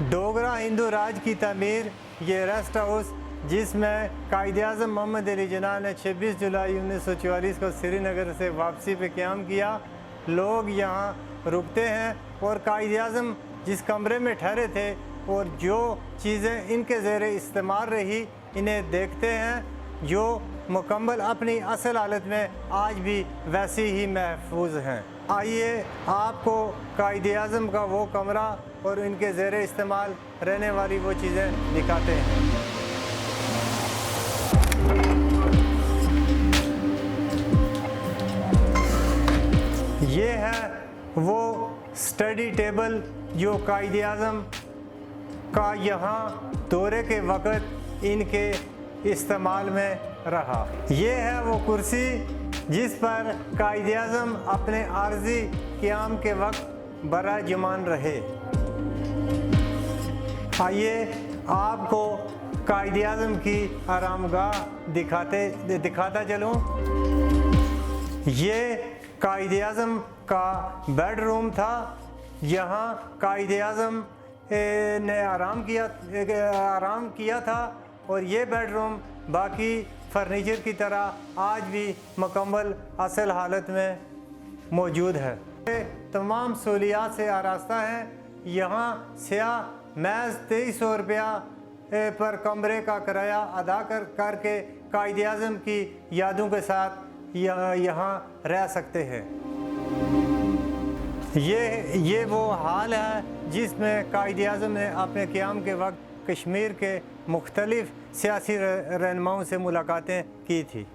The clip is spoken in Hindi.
डोगरा हिंदू राज की तमीर, ये रेस्ट हाउस जिसमें कायद-ए-आज़म मोहम्मद अली जिन्ना ने 26 जुलाई 1944 को श्रीनगर से वापसी पे क़याम किया। लोग यहाँ रुकते हैं और कायद-ए-आज़म जिस कमरे में ठहरे थे और जो चीज़ें इनके ज़ेरे इस्तेमाल रही इन्हें देखते हैं, जो मुकम्मल अपनी असल हालत में आज भी वैसी ही महफूज हैं। आइए आपको कायद-ए-आज़म का वो कमरा और इनके ज़ेरे इस्तेमाल रहने वाली वो चीज़ें दिखाते हैं। ये है वो स्टडी टेबल जो कायद-ए-आज़म का यहाँ दौरे के वक़्त इनके इस्तेमाल में रहा। ये है वो कुर्सी जिस पर कायद-ए-आज़म अपने आर्ज़ी क़याम के वक्त बराजमान रहे। आइए आपको कायद-ए-आज़म की आरामगाह दिखाता चलूँ। ये कायद-ए-आज़म का बेडरूम था। यहाँ कायद-ए-आज़म ने आराम किया था और ये बेडरूम बाकी फर्नीचर की तरह आज भी मुकम्मल असल हालत में मौजूद है। तमाम सहूलियात से आरास्ता है। यहाँ सियाह महज 2300 रुपया पर कमरे का किराया अदा करके कायद-ए-आज़म की यादों के साथ यहाँ रह सकते हैं। ये वो हाल है जिसमें कायद-ए-आज़म ने अपने क़याम के वक्त कश्मीर के मुख्तलिफ़ सियासी रहनुमाओं से मुलाकातें की थी।